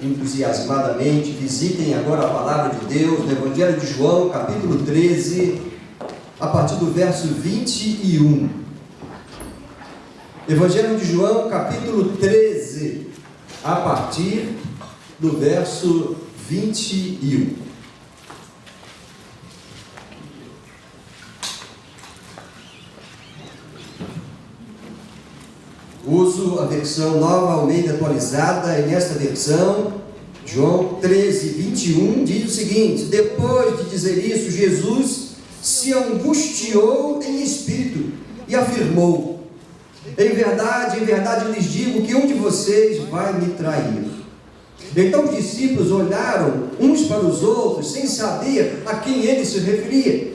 entusiasmadamente, visitem agora a palavra de Deus no Evangelho de João, capítulo 13, a partir do verso 21. Evangelho de João, capítulo 13, a partir do verso 21. Uso a versão Nova Almeida atualizada, e nesta versão, João 13, 21, diz o seguinte: depois de dizer isso, Jesus se angustiou em espírito e afirmou: em verdade, lhes digo que um de vocês vai me trair. Então os discípulos olharam uns para os outros, sem saber a quem ele se referia.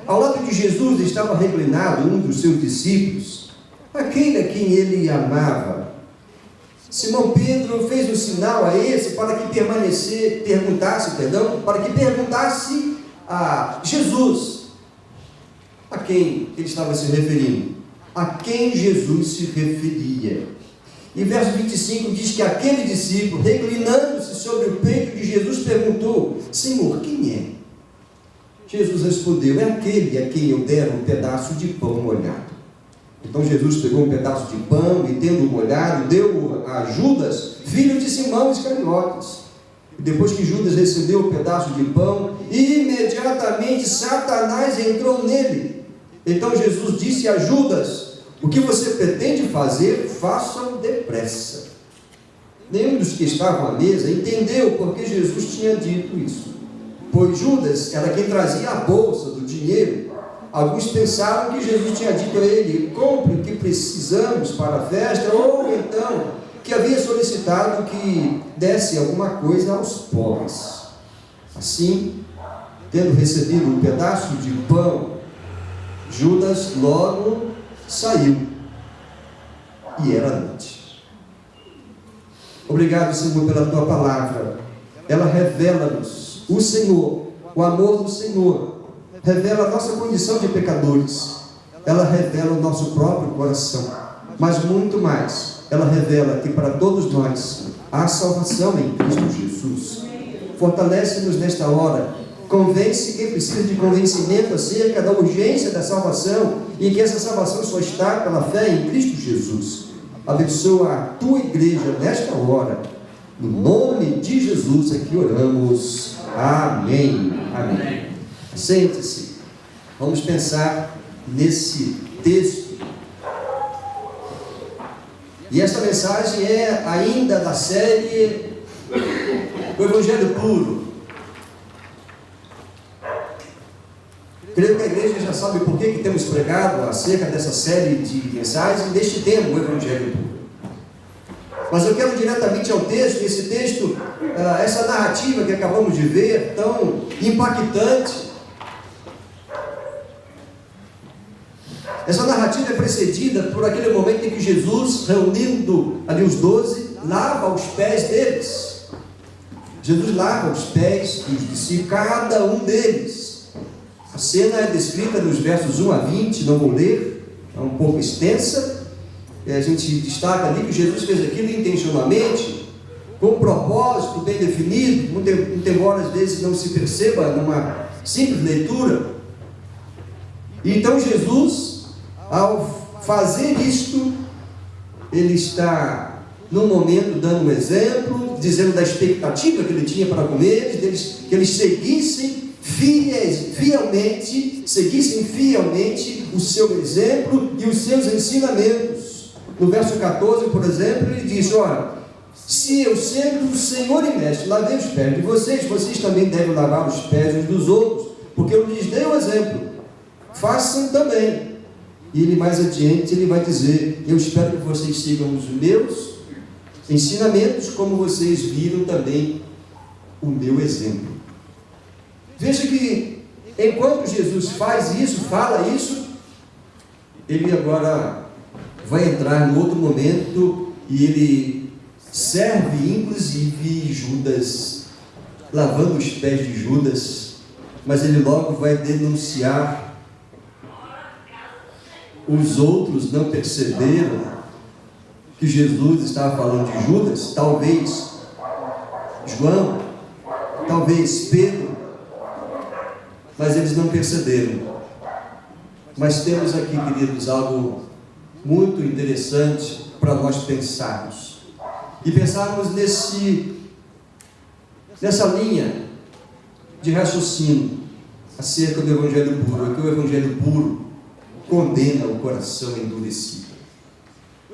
Ao lado de Jesus estava reclinado um dos seus discípulos, aquele a quem ele amava. Simão Pedro fez um sinal a esse para que perguntasse a Jesus a quem ele estava se referindo, a quem Jesus se referia. E verso 25 diz que aquele discípulo, reclinando-se sobre o peito de Jesus, perguntou: Senhor, quem é? Jesus respondeu: é aquele a quem eu der um pedaço de pão molhado. Então Jesus pegou um pedaço de pão e, tendo molhado, deu a Judas, filho de Simão Iscariotes. E depois que Judas recebeu o pedaço de pão, imediatamente Satanás entrou nele. Então Jesus disse a Judas: o que você pretende fazer, faça-o depressa. Nenhum dos que estavam à mesa entendeu porque Jesus tinha dito isso, pois Judas era quem trazia a bolsa do dinheiro. Alguns pensaram que Jesus tinha dito a ele: compre o que precisamos para a festa, ou então que havia solicitado que desse alguma coisa aos pobres. Assim, tendo recebido um pedaço de pão, Judas logo saiu, e era noite. Obrigado, Senhor, pela tua palavra. Ela revela-nos o Senhor, o amor do Senhor. Revela a nossa condição de pecadores. Ela revela o nosso próprio coração. Mas muito mais, ela revela que para todos nós há salvação em Cristo Jesus. Fortalece-nos nesta hora. Convence quem precisa de convencimento acerca da urgência da salvação, e que essa salvação só está pela fé em Cristo Jesus. Abençoa a tua igreja nesta hora. No nome de Jesus é que oramos. Amém. Amém. Sente-se. Vamos pensar nesse texto. E esta mensagem é ainda da série O Evangelho Puro. Creio que a igreja já sabe por que temos pregado acerca dessa série de mensagens deste tema, o Evangelho Puro. Mas eu quero diretamente ao texto. Esse texto, essa narrativa que acabamos de ver, tão impactante. Essa narrativa é precedida por aquele momento em que Jesus, reunindo ali os 12, lava os pés deles. Jesus lava os pés dos discípulos, cada um deles. A cena é descrita nos versos 1 a 20, não vou ler, é um pouco extensa. A gente destaca ali que Jesus fez aquilo intencionalmente, com um propósito bem definido, muito embora às vezes não se perceba numa simples leitura. Então Jesus, ao fazer isto, ele está num momento dando um exemplo, dizendo da expectativa que ele tinha para com eles, que eles seguissem fielmente o seu exemplo e os seus ensinamentos. No verso 14, por exemplo, ele diz: olha, se eu, sendo o Senhor e Mestre, lavei os pés de vocês, vocês também devem lavar os pés uns dos outros, porque eu lhes dei o exemplo, façam também. E ele mais adiante, ele vai dizer: eu espero que vocês sigam os meus ensinamentos, como vocês viram também o meu exemplo. Veja que, enquanto Jesus faz isso, fala isso, ele agora vai entrar no outro momento, e ele serve inclusive Judas, lavando os pés de Judas, mas ele logo vai denunciar. Os outros não perceberam que Jesus estava falando de Judas, talvez João, talvez Pedro, mas eles não perceberam. Mas temos aqui, queridos, algo muito interessante para nós pensarmos. E pensarmos nessa linha de raciocínio acerca do Evangelho puro. Que o Evangelho puro condena o coração endurecido.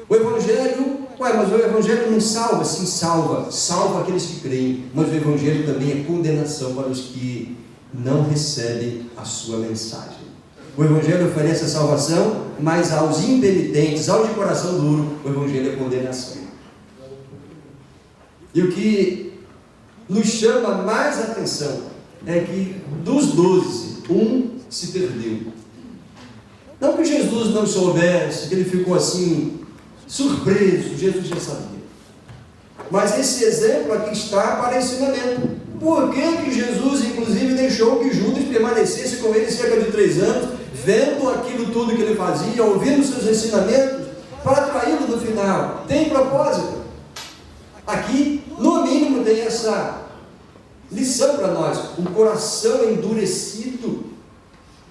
O Evangelho, mas o Evangelho não salva? Sim, salva aqueles que creem, mas o Evangelho também é condenação para os que não recebem a sua mensagem. O Evangelho oferece a salvação, mas aos impenitentes, aos de coração duro, o Evangelho é condenação. E o que nos chama mais atenção é que dos 12, um se perdeu. Não que Jesus não soubesse, que ele ficou assim, surpreso, Jesus já sabia. Mas esse exemplo aqui está para ensinamento. Por que Jesus, inclusive, deixou que Judas permanecesse com ele cerca de 3 anos, vendo aquilo tudo que ele fazia, ouvindo seus ensinamentos, para atraí-lo no final? Tem propósito. Aqui, no mínimo, tem essa lição para nós. Um coração endurecido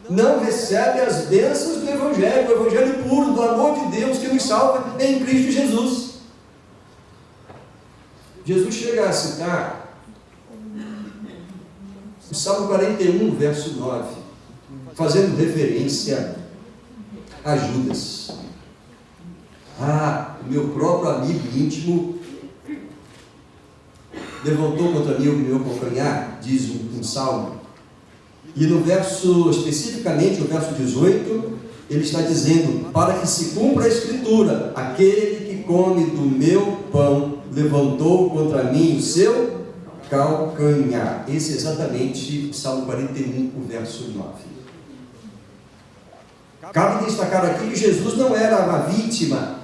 não recebe as bênçãos do Evangelho, o Evangelho puro, do amor de Deus que nos salva em Cristo Jesus. Jesus chega a citar o Salmo 41, verso 9, fazendo referência a Judas. O meu próprio amigo íntimo levantou contra mim o meu calcanhar, diz um salmo. E no verso, especificamente o verso 18, ele está dizendo: para que se cumpra a Escritura, aquele que come do meu pão levantou contra mim o seu calcanhar. Esse é exatamente o Salmo 41, o verso 9. Cabe destacar aqui que Jesus não era uma vítima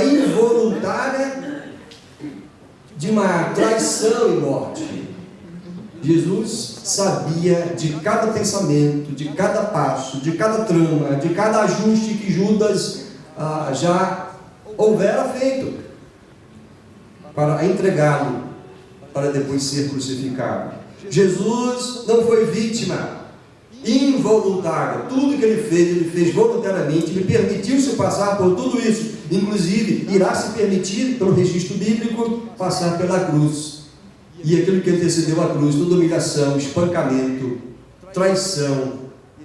involuntária de uma traição e morte. Jesus sabia de cada pensamento, de cada passo, de cada trama, de cada ajuste que Judas já houvera feito para entregá-lo, para depois ser crucificado. Jesus não foi vítima involuntária. Tudo que ele fez voluntariamente. Ele permitiu-se passar por tudo isso. Inclusive, irá se permitir, pelo registro bíblico, passar pela cruz. E aquilo que antecedeu a cruz, toda humilhação, espancamento, traição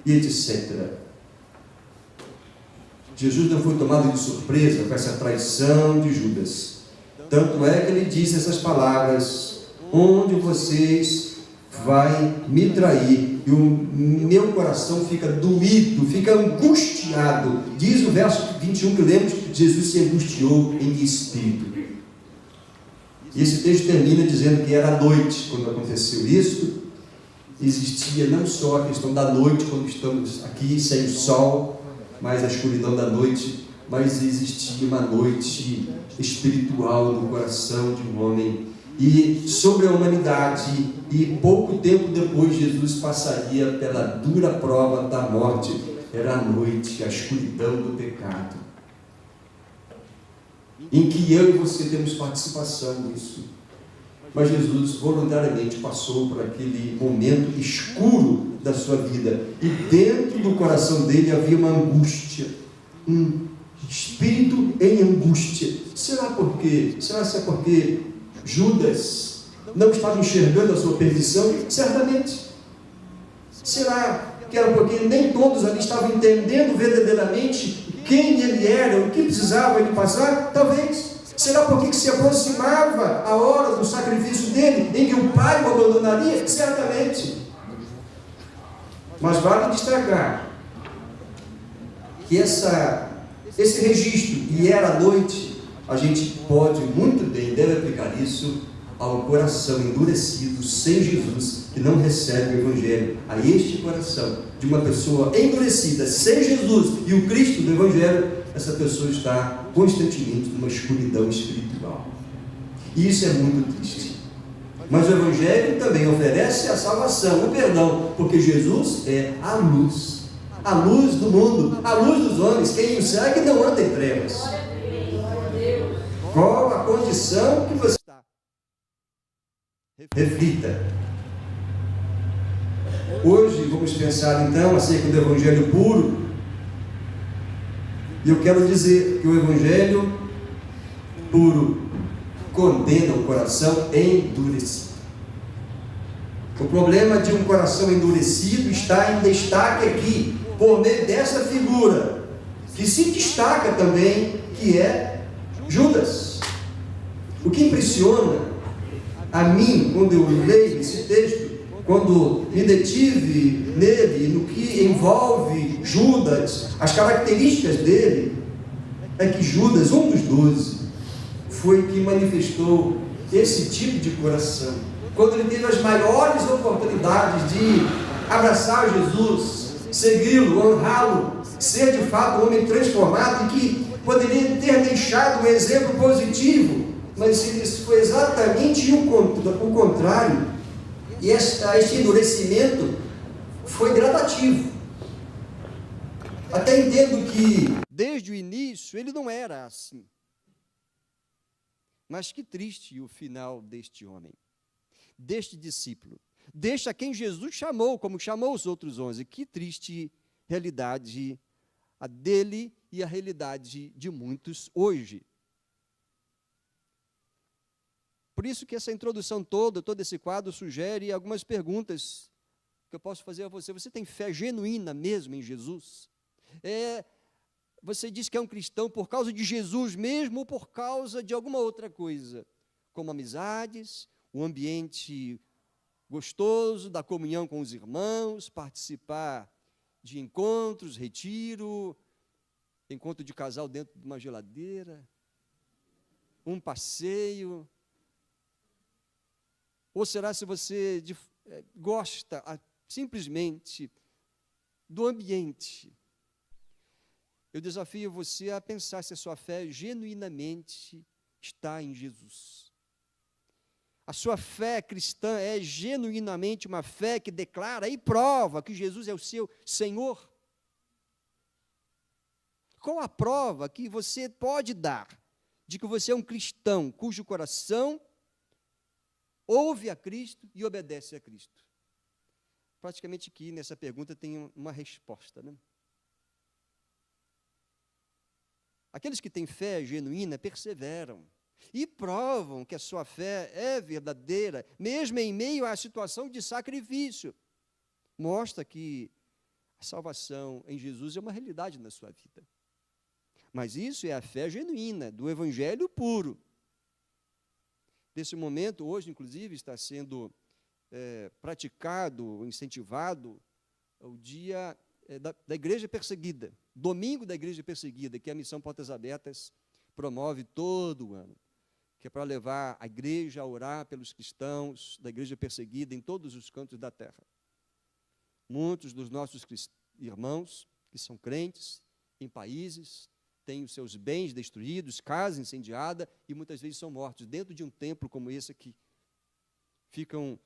e etc. Jesus não foi tomado de surpresa com essa traição de Judas. Tanto é que ele disse essas palavras: onde vocês vai me trair, e o meu coração fica doído, fica angustiado. Diz o verso 21 que lemos: Jesus se angustiou em espírito. E esse texto termina dizendo que era noite quando aconteceu isso. Existia não só a questão da noite, quando estamos aqui sem o sol, mas a escuridão da noite, mas existia uma noite espiritual no coração de um homem e sobre a humanidade. E pouco tempo depois Jesus passaria pela dura prova da morte. Era a noite, a escuridão do pecado, em que eu e você temos participação nisso. Mas Jesus voluntariamente passou por aquele momento escuro da sua vida, e dentro do coração dele havia uma angústia, um espírito em angústia. Será por quê? Será que é porque Judas não estava enxergando a sua perdição? Certamente. Será que era porque nem todos ali estavam entendendo verdadeiramente quem ele era, o que precisava ele passar? Talvez. Será porque se aproximava a hora do sacrifício dele, em que o pai o abandonaria? Certamente. Mas vale destacar que esse registro, e era noite, a gente pode muito bem, deve aplicar isso ao coração endurecido, sem Jesus, que não recebe o Evangelho. A este coração de uma pessoa endurecida, sem Jesus e o Cristo do Evangelho, essa pessoa está constantemente numa escuridão espiritual. E isso é muito triste. Mas o Evangelho também oferece a salvação, o perdão, porque Jesus é a luz do mundo, a luz dos homens. Quem o segue não anda em trevas. Qual a condição que você reflita. Hoje vamos pensar então acerca do Evangelho puro, e eu quero dizer que o Evangelho puro condena o coração endurecido. O problema de um coração endurecido está em destaque aqui, por meio dessa figura, que se destaca também, que é Judas. O que impressiona a mim, quando eu leio esse texto, quando me detive nele, no que envolve Judas, as características dele, é que Judas, um dos 12, foi que manifestou esse tipo de coração. Quando ele teve as maiores oportunidades de abraçar Jesus, segui-lo, honrá-lo, ser de fato um homem transformado, e que poderia ter deixado um exemplo positivo, mas isso foi exatamente o contrário. E este endurecimento foi gradativo. Até entendo que desde o início ele não era assim. Mas que triste o final deste homem, deste discípulo, deste a quem Jesus chamou, como chamou os outros 11. Que triste realidade a dele e a realidade de muitos hoje. Por isso que essa introdução toda, todo esse quadro sugere algumas perguntas que eu posso fazer a você. Você tem fé genuína mesmo em Jesus? Você diz que é um cristão por causa de Jesus mesmo ou por causa de alguma outra coisa? Como amizades, um ambiente gostoso, da comunhão com os irmãos, participar de encontros, retiro, encontro de casal dentro de uma geladeira, um passeio. Ou será se você gosta simplesmente do ambiente? Eu desafio você a pensar se a sua fé genuinamente está em Jesus. A sua fé cristã é genuinamente uma fé que declara e prova que Jesus é o seu Senhor? Qual a prova que você pode dar de que você é um cristão cujo coração ouve a Cristo e obedece a Cristo? Praticamente aqui nessa pergunta tem uma resposta, né? Aqueles que têm fé genuína perseveram e provam que a sua fé é verdadeira, mesmo em meio à situação de sacrifício. Mostra que a salvação em Jesus é uma realidade na sua vida. Mas isso é a fé genuína, do Evangelho puro. Nesse momento, hoje, inclusive, está sendo praticado, incentivado, o dia da Igreja Perseguida, Domingo da Igreja Perseguida, que a Missão Portas Abertas promove todo o ano, que é para levar a igreja a orar pelos cristãos da Igreja Perseguida em todos os cantos da terra. Muitos dos nossos irmãos, que são crentes, em países, têm os seus bens destruídos, casa incendiada, e muitas vezes são mortos dentro de um templo como esse aqui. Ficam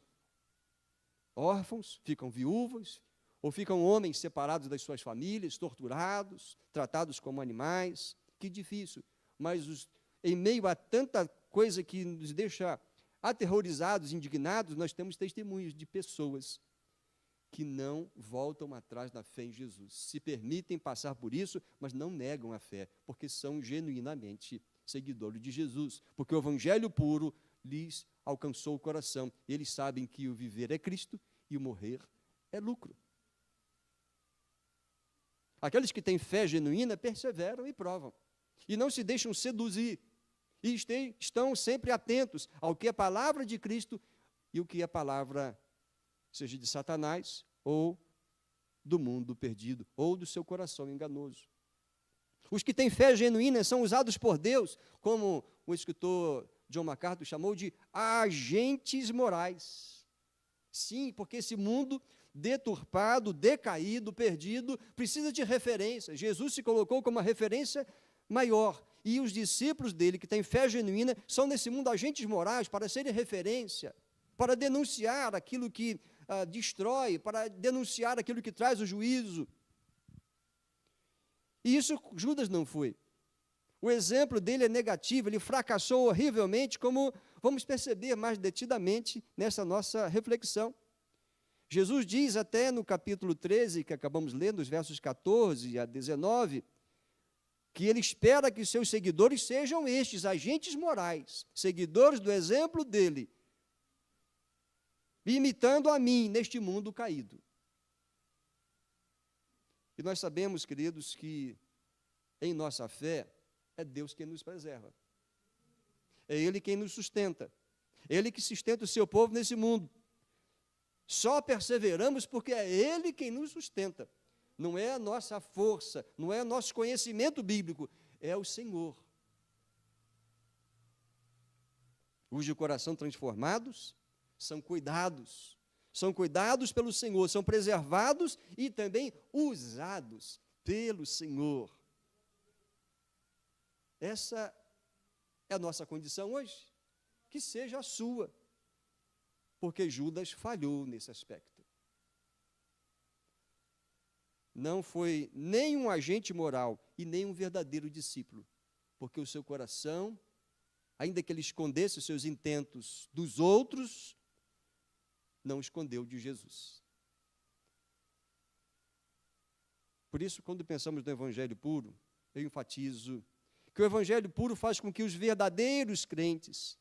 órfãos, ficam viúvas, ou ficam homens separados das suas famílias, torturados, tratados como animais. Que difícil. Mas em meio a tanta coisa que nos deixa aterrorizados, indignados, nós temos testemunhos de pessoas que não voltam atrás da fé em Jesus. Se permitem passar por isso, mas não negam a fé, porque são genuinamente seguidores de Jesus. Porque o Evangelho puro lhes alcançou o coração. Eles sabem que o viver é Cristo e o morrer é lucro. Aqueles que têm fé genuína perseveram e provam. E não se deixam seduzir. E estão sempre atentos ao que é a palavra de Cristo e o que é a palavra, seja de Satanás, ou do mundo perdido, ou do seu coração enganoso. Os que têm fé genuína são usados por Deus, como o escritor John MacArthur chamou de agentes morais. Sim, porque esse mundo deturpado, decaído, perdido, precisa de referência. Jesus se colocou como uma referência maior. E os discípulos dele, que têm fé genuína, são nesse mundo agentes morais para serem referência, para denunciar aquilo que destrói, para denunciar aquilo que traz o juízo. E isso Judas não foi. O exemplo dele é negativo, ele fracassou horrivelmente, como vamos perceber mais detidamente nessa nossa reflexão. Jesus diz até no capítulo 13, que acabamos lendo, dos versos 14 a 19, que ele espera que seus seguidores sejam estes, agentes morais, seguidores do exemplo dele, imitando a mim neste mundo caído. E nós sabemos, queridos, que em nossa fé é Deus quem nos preserva. É Ele quem nos sustenta. Ele que sustenta o seu povo nesse mundo. Só perseveramos porque é Ele quem nos sustenta. Não é a nossa força, não é o nosso conhecimento bíblico, é o Senhor. Os de coração transformados são cuidados pelo Senhor, são preservados e também usados pelo Senhor. Essa é a nossa condição hoje, que seja a sua, porque Judas falhou nesse aspecto. Não foi nem um agente moral e nem um verdadeiro discípulo, porque o seu coração, ainda que ele escondesse os seus intentos dos outros, não escondeu de Jesus. Por isso, quando pensamos no Evangelho puro, eu enfatizo que o Evangelho puro faz com que os verdadeiros crentes,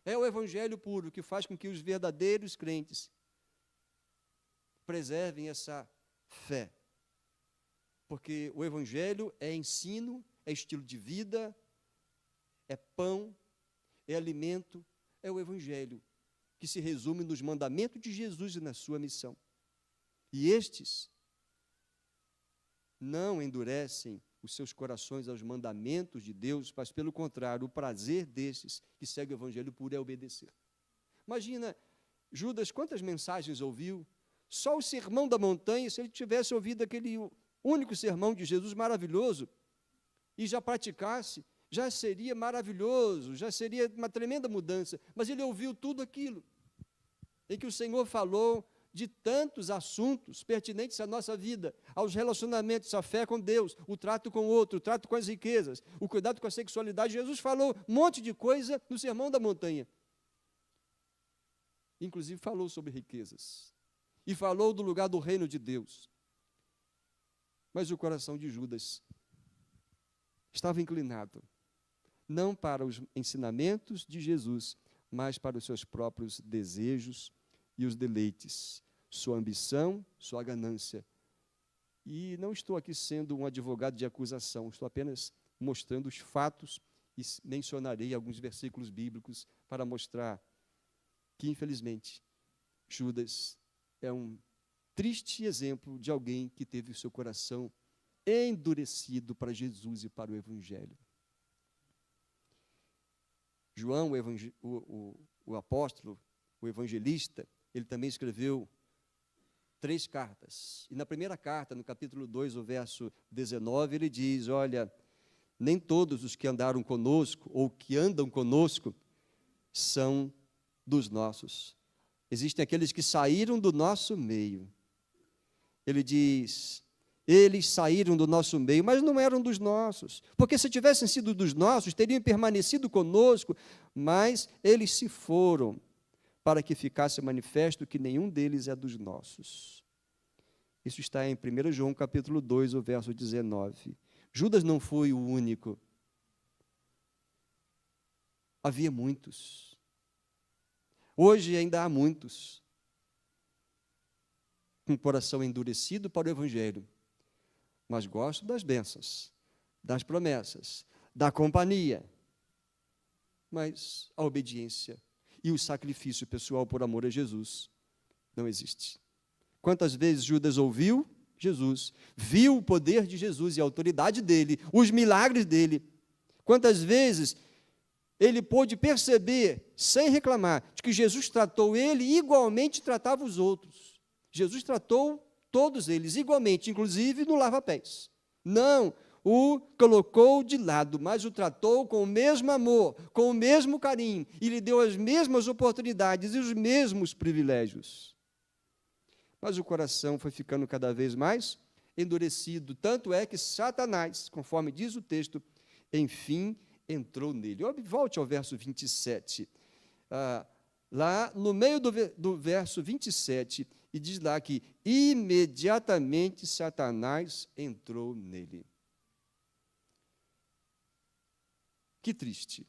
é o Evangelho puro que faz com que os verdadeiros crentes preservem essa fé. Porque o Evangelho é ensino, é estilo de vida, é pão, é alimento, é o Evangelho, que se resume nos mandamentos de Jesus e na sua missão. E estes não endurecem os seus corações aos mandamentos de Deus, mas, pelo contrário, o prazer destes que segue o Evangelho puro é obedecer. Imagina, Judas, quantas mensagens ouviu? Só o sermão da montanha, se ele tivesse ouvido aquele único sermão de Jesus maravilhoso, e já praticasse, já seria maravilhoso, já seria uma tremenda mudança. Mas ele ouviu tudo aquilo, em que o Senhor falou de tantos assuntos pertinentes à nossa vida, aos relacionamentos, à fé com Deus, o trato com o outro, o trato com as riquezas, o cuidado com a sexualidade. Jesus falou um monte de coisa no Sermão da Montanha. Inclusive falou sobre riquezas. E falou do lugar do reino de Deus. Mas o coração de Judas estava inclinado, não para os ensinamentos de Jesus, mas para os seus próprios desejos e os deleites, sua ambição, sua ganância. E não estou aqui sendo um advogado de acusação, estou apenas mostrando os fatos e mencionarei alguns versículos bíblicos para mostrar que, infelizmente, Judas é um triste exemplo de alguém que teve o seu coração endurecido para Jesus e para o Evangelho. João, o apóstolo, o evangelista, ele também escreveu 3 cartas. E na primeira carta, no capítulo 2, o verso 19, ele diz: olha, nem todos os que andaram conosco, ou que andam conosco, são dos nossos. Existem aqueles que saíram do nosso meio. Ele diz: eles saíram do nosso meio, mas não eram dos nossos. Porque se tivessem sido dos nossos, teriam permanecido conosco, mas eles se foram, para que ficasse manifesto que nenhum deles é dos nossos. Isso está em 1 João capítulo 2, o verso 19. Judas não foi o único. Havia muitos. Hoje ainda há muitos com o coração endurecido para o Evangelho, mas gostam das bênçãos, das promessas, da companhia, mas a obediência e o sacrifício pessoal por amor a Jesus não existe. Quantas vezes Judas ouviu Jesus, viu o poder de Jesus e a autoridade dele, os milagres dele. Quantas vezes ele pôde perceber, sem reclamar, de que Jesus tratou ele e igualmente tratava os outros. Jesus tratou todos eles igualmente, inclusive no lava-pés. Não o colocou de lado, mas o tratou com o mesmo amor, com o mesmo carinho, e lhe deu as mesmas oportunidades e os mesmos privilégios. Mas o coração foi ficando cada vez mais endurecido, tanto é que Satanás, conforme diz o texto, enfim, entrou nele. Volte ao verso 27. Lá no meio do verso 27, e diz lá que imediatamente Satanás entrou nele. Que triste.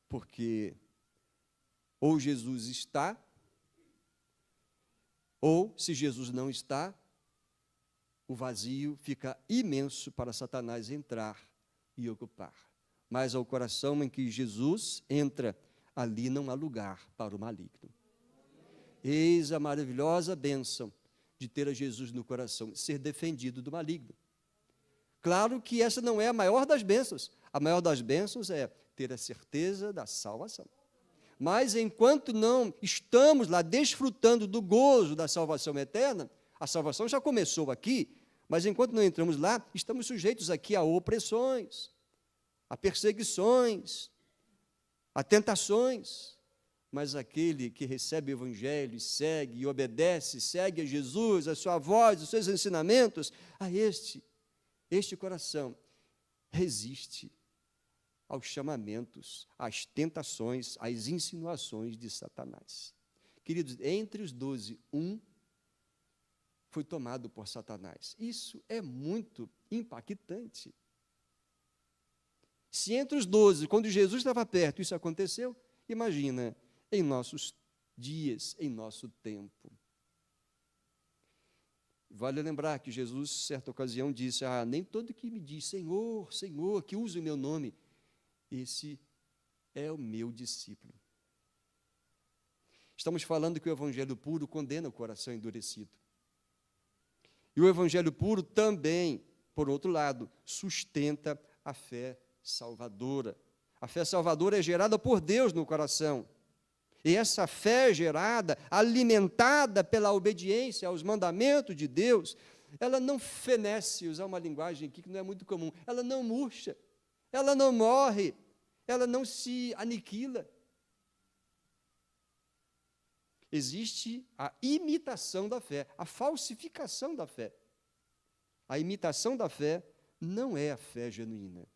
Porque ou Jesus está, ou, se Jesus não está, o vazio fica imenso para Satanás entrar e ocupar. Mas ao coração em que Jesus entra, ali não há lugar para o maligno. Eis a maravilhosa bênção de ter a Jesus no coração, ser defendido do maligno. Claro que essa não é a maior das bênçãos. A maior das bênçãos é ter a certeza da salvação. Mas enquanto não estamos lá desfrutando do gozo da salvação eterna, a salvação já começou aqui, mas enquanto não entramos lá, estamos sujeitos aqui a opressões, a perseguições, a tentações. Mas aquele que recebe o Evangelho, segue e obedece, segue a Jesus, a sua voz, os seus ensinamentos, a este coração resiste aos chamamentos, às tentações, às insinuações de Satanás. Queridos, entre os 12, um foi tomado por Satanás. Isso é muito impactante. Se entre os 12, quando Jesus estava perto, isso aconteceu, imagina em nossos dias, em nosso tempo. Vale lembrar que Jesus, certa ocasião, disse: nem todo que me diz Senhor, Senhor, que use o meu nome, esse é o meu discípulo. Estamos falando que o evangelho puro condena o coração endurecido. E o evangelho puro também, por outro lado, sustenta a fé salvadora. A fé salvadora é gerada por Deus no coração. E essa fé gerada, alimentada pela obediência aos mandamentos de Deus, ela não fenece, usar uma linguagem aqui que não é muito comum, ela não murcha, ela não morre, ela não se aniquila. Existe a imitação da fé, a falsificação da fé. A imitação da fé não é a fé genuína.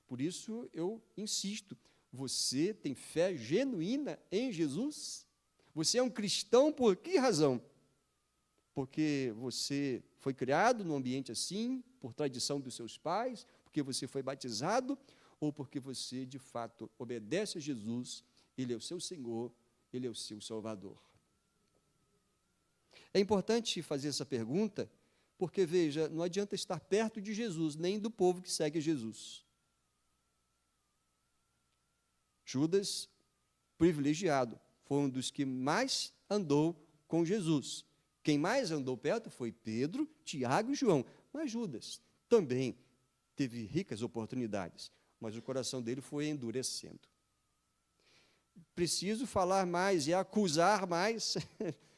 Por isso eu insisto, você tem fé genuína em Jesus? Você é um cristão por que razão? Porque você foi criado num ambiente assim, por tradição dos seus pais, porque você foi batizado, ou porque você, de fato, obedece a Jesus, Ele é o seu Senhor, Ele é o seu Salvador. É importante fazer essa pergunta, porque, veja, não adianta estar perto de Jesus, nem do povo que segue Jesus. Judas, privilegiado, foi um dos que mais andou com Jesus. Quem mais andou perto foi Pedro, Tiago e João. Mas Judas também teve ricas oportunidades, mas o coração dele foi endurecendo. Preciso falar mais e acusar mais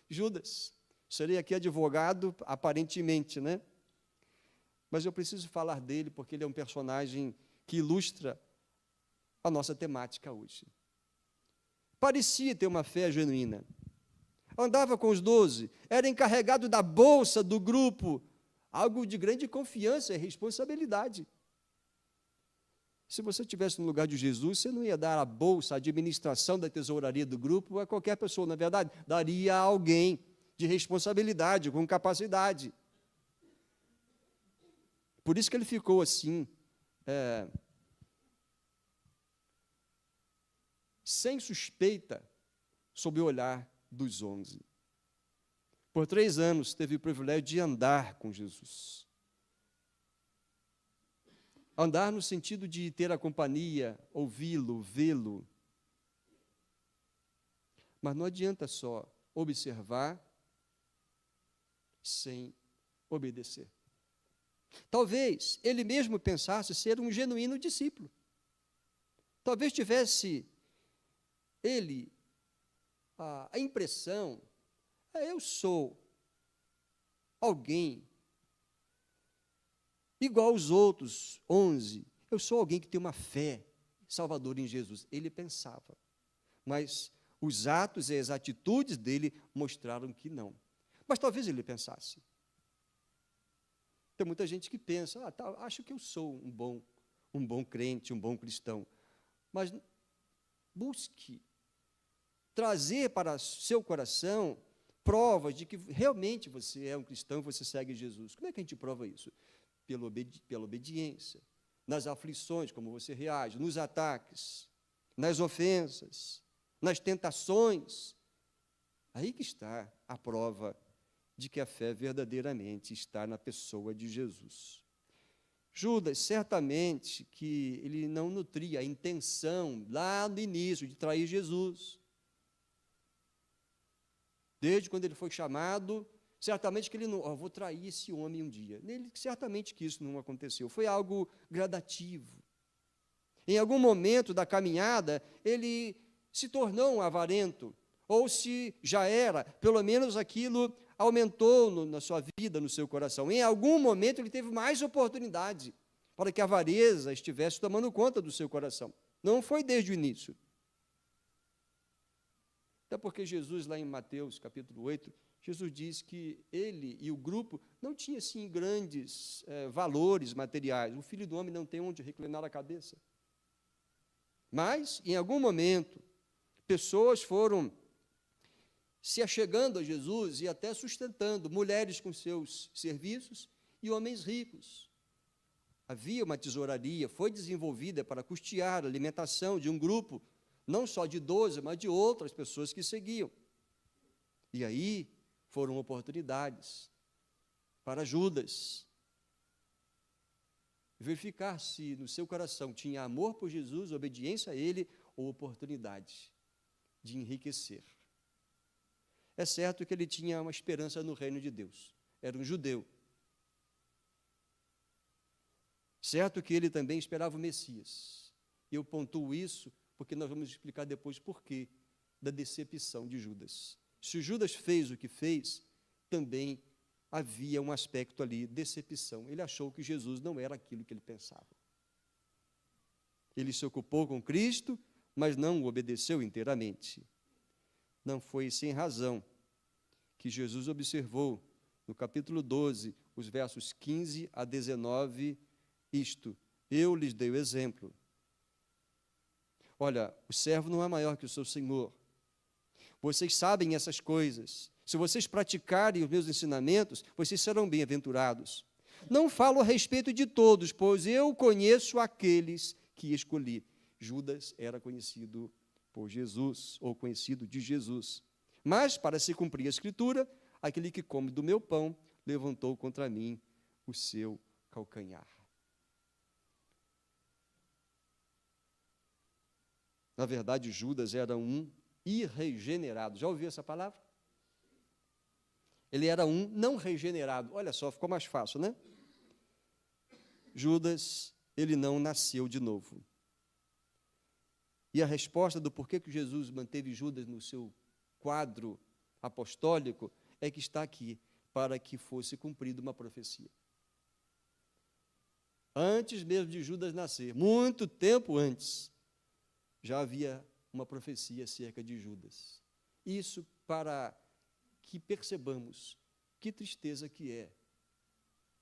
Judas. Serei aqui advogado, aparentemente, né? Mas eu preciso falar dele porque ele é um personagem que ilustra a nossa temática hoje. Parecia ter uma fé genuína. Andava com os 12, era encarregado da bolsa do grupo, algo de grande confiança e responsabilidade. Se você estivesse no lugar de Jesus, você não ia dar a bolsa, a administração da tesouraria do grupo a qualquer pessoa, na verdade, daria a alguém de responsabilidade, com capacidade. Por isso que ele ficou assim, sem suspeita, sob o olhar dos 11. Por 3 anos, teve o privilégio de andar com Jesus. Andar no sentido de ter a companhia, ouvi-lo, vê-lo. Mas não adianta só observar sem obedecer. Talvez ele mesmo pensasse ser um genuíno discípulo. Talvez tivesse ele a impressão, eu sou alguém igual aos outros 11, eu sou alguém que tem uma fé salvadora em Jesus. Ele pensava, mas os atos e as atitudes dele mostraram que não. Mas talvez ele pensasse. Tem muita gente que pensa, acho que eu sou um bom um bom crente, um bom cristão. Mas busque trazer para seu coração provas de que realmente você é um cristão, você segue Jesus. Como é que a gente prova isso? Pela obediência, nas aflições, como você reage, nos ataques, nas ofensas, nas tentações. Aí que está a prova de que a fé verdadeiramente está na pessoa de Jesus. Judas, certamente que ele não nutria a intenção, lá no início, de trair Jesus. Desde quando ele foi chamado, certamente que ele não, vou trair esse homem um dia. Ele, certamente que isso não aconteceu, foi algo gradativo. Em algum momento da caminhada, ele se tornou um avarento, ou se já era, pelo menos aquilo aumentou na sua vida, no seu coração. Em algum momento ele teve mais oportunidade para que a avareza estivesse tomando conta do seu coração. Não foi desde o início. Até porque Jesus, lá em Mateus, capítulo 8, Jesus diz que ele e o grupo não tinham, assim, grandes valores materiais. O Filho do Homem não tem onde reclinar a cabeça. Mas, em algum momento, pessoas foram se achegando a Jesus e até sustentando, mulheres com seus serviços e homens ricos. Havia uma tesouraria, foi desenvolvida para custear a alimentação de um grupo, não só de 12, mas de outras pessoas que seguiam. E aí foram oportunidades para Judas verificar se no seu coração tinha amor por Jesus, obediência a Ele, ou oportunidade de enriquecer. É certo que ele tinha uma esperança no reino de Deus, era um judeu. Certo que ele também esperava o Messias. Eu pontuo isso porque nós vamos explicar depois por quê da decepção de Judas. Se Judas fez o que fez, também havia um aspecto ali, decepção. Ele achou que Jesus não era aquilo que ele pensava. Ele se ocupou com Cristo, mas não o obedeceu inteiramente. Não foi sem razão que Jesus observou, no capítulo 12, os versos 15 a 19, isto: eu lhes dei o exemplo. Olha, o servo não é maior que o seu senhor. Vocês sabem essas coisas. Se vocês praticarem os meus ensinamentos, vocês serão bem-aventurados. Não falo a respeito de todos, pois eu conheço aqueles que escolhi. Judas era conhecido por Jesus, ou conhecido de Jesus. Mas, para se cumprir a Escritura, aquele que come do meu pão levantou contra mim o seu calcanhar. Na verdade, Judas era um irregenerado. Já ouviu essa palavra? Ele era um não regenerado. Olha só, ficou mais fácil, né? Judas, ele não nasceu de novo. E a resposta do porquê que Jesus manteve Judas no seu quadro apostólico é que está aqui, para que fosse cumprida uma profecia. Antes mesmo de Judas nascer, muito tempo antes, já havia uma profecia acerca de Judas. Isso para que percebamos que tristeza que é.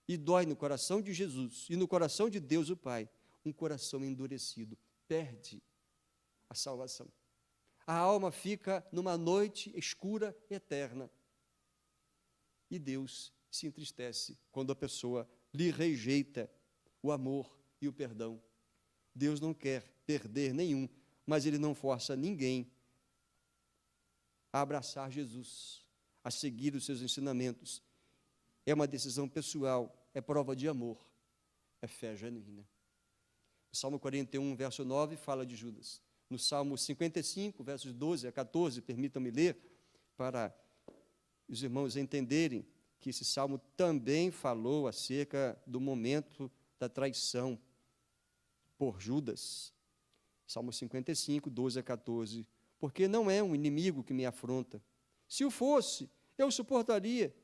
E dói no coração de Jesus e no coração de Deus o Pai, um coração endurecido, perde a salvação. A alma fica numa noite escura eterna. E Deus se entristece quando a pessoa lhe rejeita o amor e o perdão. Deus não quer perder nenhum, mas Ele não força ninguém a abraçar Jesus, a seguir os seus ensinamentos. É uma decisão pessoal, é prova de amor, é fé genuína. O Salmo 41, verso 9, fala de Judas. No Salmo 55, versos 12 a 14, permitam-me ler, para os irmãos entenderem que esse salmo também falou acerca do momento da traição por Judas. Salmo 55, 12 a 14. Porque não é um inimigo que me afronta. Se o fosse, eu suportaria.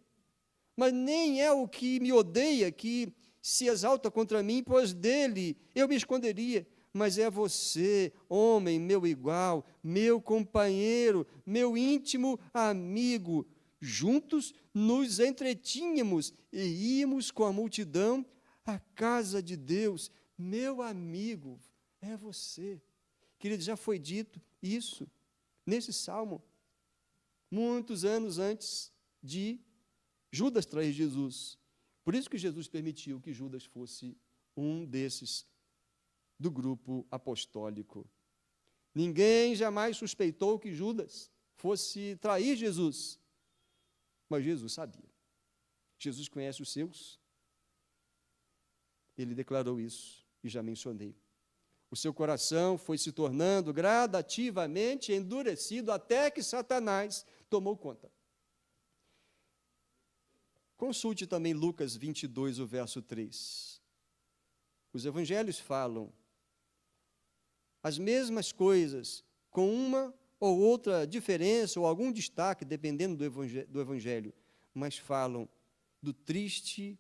Mas nem é o que me odeia que se exalta contra mim, pois dele eu me esconderia. Mas é você, homem, meu igual, meu companheiro, meu íntimo amigo. Juntos nos entretínhamos e íamos com a multidão à casa de Deus. Meu amigo, é você. Querido, já foi dito isso nesse salmo, muitos anos antes de Judas trair Jesus. Por isso que Jesus permitiu que Judas fosse um desses do grupo apostólico. Ninguém jamais suspeitou que Judas fosse trair Jesus, mas Jesus sabia. Jesus conhece os seus. Ele declarou isso, e já mencionei. O seu coração foi se tornando gradativamente endurecido até que Satanás tomou conta. Consulte também Lucas 22, o verso 3. Os evangelhos falam as mesmas coisas, com uma ou outra diferença, ou algum destaque, dependendo do evangelho, mas falam do triste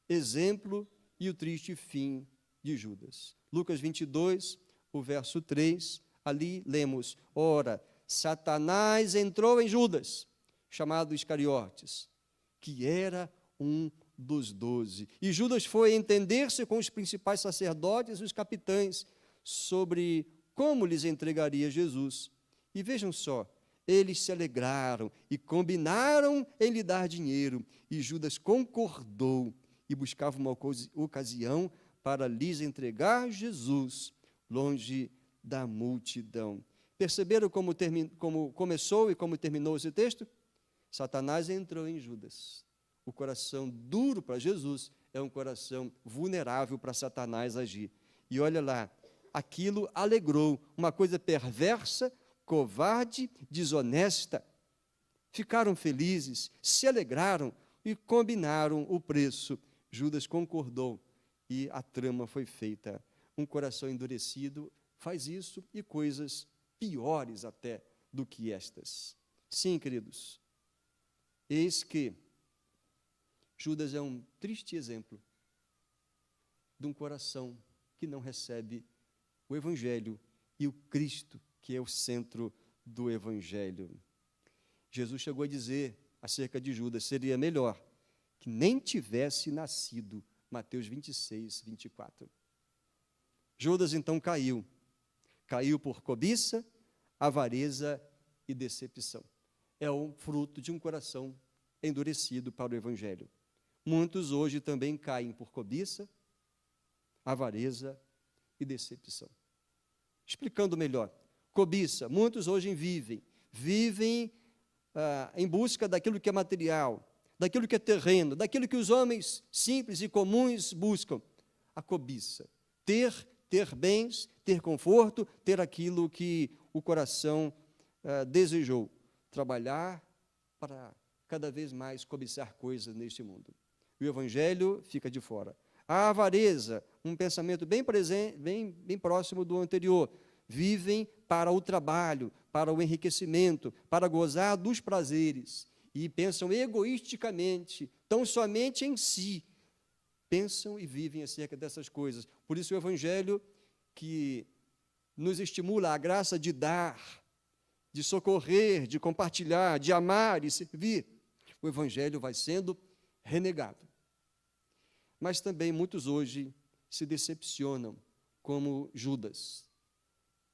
exemplo e o triste fim de Judas. Lucas 22, o verso 3, ali lemos: ora, Satanás entrou em Judas, chamado Iscariotes, que era um dos 12. E Judas foi entender-se com os principais sacerdotes e os capitães sobre como lhes entregaria Jesus. E vejam só, eles se alegraram e combinaram em lhe dar dinheiro, e Judas concordou e buscava uma ocasião para lhes entregar Jesus longe da multidão. Perceberam como começou e como terminou esse texto? Satanás entrou em Judas. O coração duro para Jesus é um coração vulnerável para Satanás agir. E olha lá, aquilo alegrou, uma coisa perversa, covarde, desonesta. Ficaram felizes, se alegraram e combinaram o preço. Judas concordou e a trama foi feita. Um coração endurecido faz isso e coisas piores até do que estas. Sim, queridos, eis que Judas é um triste exemplo de um coração que não recebe o Evangelho e o Cristo, que é o centro do Evangelho. Jesus chegou a dizer acerca de Judas: seria melhor que nem tivesse nascido. Mateus 26, 24. Judas então caiu por cobiça, avareza e decepção. É o fruto de um coração endurecido para o Evangelho. Muitos hoje também caem por cobiça, avareza e decepção. Explicando melhor, cobiça, muitos hoje vivem em busca daquilo que é material, daquilo que é terreno, daquilo que os homens simples e comuns buscam. A cobiça, ter bens, ter conforto, ter aquilo que o coração desejou. Trabalhar para cada vez mais cobiçar coisas neste mundo. O Evangelho fica de fora. A avareza, um pensamento bem próximo do anterior. Vivem para o trabalho, para o enriquecimento, para gozar dos prazeres. E pensam egoisticamente, tão somente em si. Pensam e vivem acerca dessas coisas. Por isso o Evangelho, que nos estimula a graça de dar, de socorrer, de compartilhar, de amar e servir, o Evangelho vai sendo renegado. Mas também muitos hoje se decepcionam, como Judas.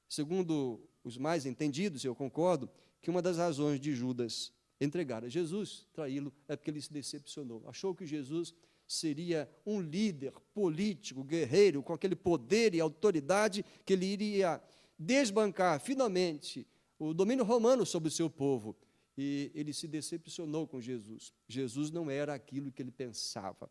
Segundo os mais entendidos, eu concordo, que uma das razões de Judas entregar a Jesus, traí-lo, é porque ele se decepcionou. Achou que Jesus seria um líder político, guerreiro, com aquele poder e autoridade que ele iria desbancar, finalmente, o domínio romano sobre o seu povo. E ele se decepcionou com Jesus. Jesus não era aquilo que ele pensava.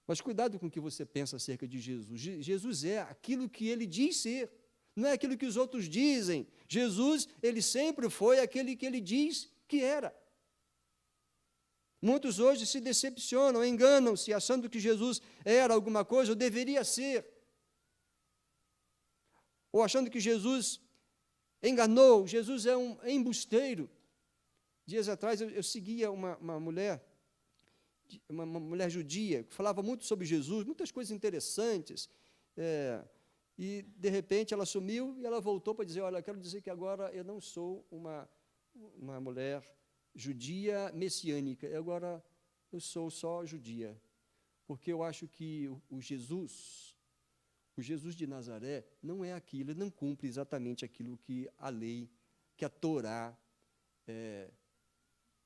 Mas cuidado com o que você pensa acerca de Jesus. Jesus é aquilo que ele diz ser, não é aquilo que os outros dizem. Jesus, ele sempre foi aquele que ele diz que era. Muitos hoje se decepcionam, enganam-se, achando que Jesus era alguma coisa, ou deveria ser. Ou achando que Jesus enganou, Jesus é um embusteiro. Dias atrás eu seguia uma mulher judia, que falava muito sobre Jesus, muitas coisas interessantes, e de repente ela sumiu e ela voltou para dizer: olha, eu quero dizer que agora eu não sou uma mulher judia messiânica, agora eu sou só judia. porque eu acho que o Jesus de Nazaré não é aquilo, ele não cumpre exatamente aquilo que a lei, que a Torá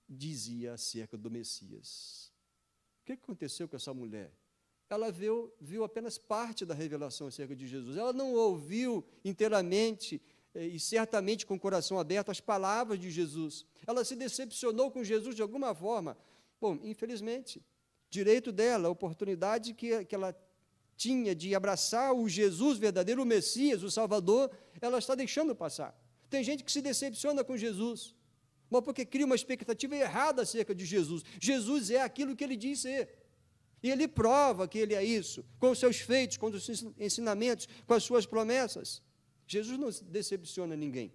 dizia acerca do Messias. O que aconteceu com essa mulher? Ela viu apenas parte da revelação acerca de Jesus. Ela não ouviu inteiramente e certamente com o coração aberto as palavras de Jesus. Ela se decepcionou com Jesus de alguma forma. Bom, infelizmente, direito dela, a oportunidade que ela tinha de abraçar o Jesus verdadeiro, o Messias, o Salvador, ela está deixando passar. Tem gente que se decepciona com Jesus, mas porque cria uma expectativa errada acerca de Jesus. Jesus é aquilo que ele diz ser. E ele prova que ele é isso, com os seus feitos, com os seus ensinamentos, com as suas promessas. Jesus não decepciona ninguém.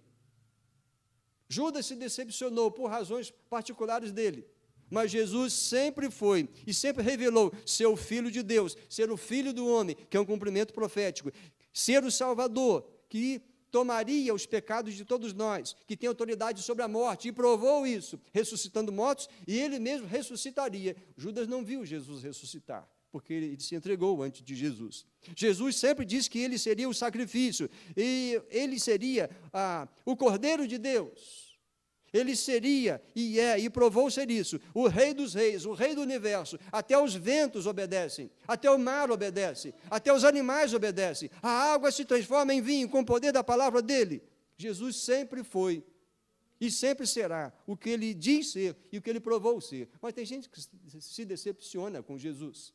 Judas se decepcionou por razões particulares dele, mas Jesus sempre foi e sempre revelou ser o Filho de Deus, ser o Filho do homem, que é um cumprimento profético, ser o Salvador, que tomaria os pecados de todos nós, que tem autoridade sobre a morte, e provou isso, ressuscitando mortos, e ele mesmo ressuscitaria. Judas não viu Jesus ressuscitar, porque ele se entregou antes de Jesus. Jesus sempre disse que ele seria o sacrifício, e ele seria o Cordeiro de Deus. Ele seria, e provou ser isso, o Rei dos Reis, o Rei do Universo. Até os ventos obedecem, até o mar obedece, até os animais obedecem. A água se transforma em vinho com o poder da palavra dele. Jesus sempre foi e sempre será o que ele diz ser e o que ele provou ser. Mas tem gente que se decepciona com Jesus.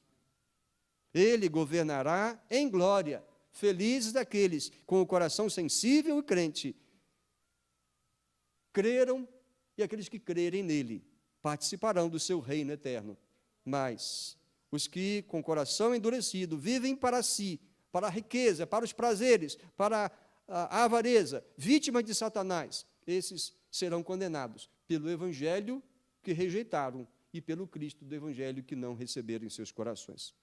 Ele governará em glória, felizes daqueles com o coração sensível e crente. Creram, e aqueles que crerem nele participarão do seu reino eterno. Mas os que, com o coração endurecido, vivem para si, para a riqueza, para os prazeres, para a avareza, vítimas de Satanás, esses serão condenados pelo evangelho que rejeitaram e pelo Cristo do evangelho que não receberam em seus corações.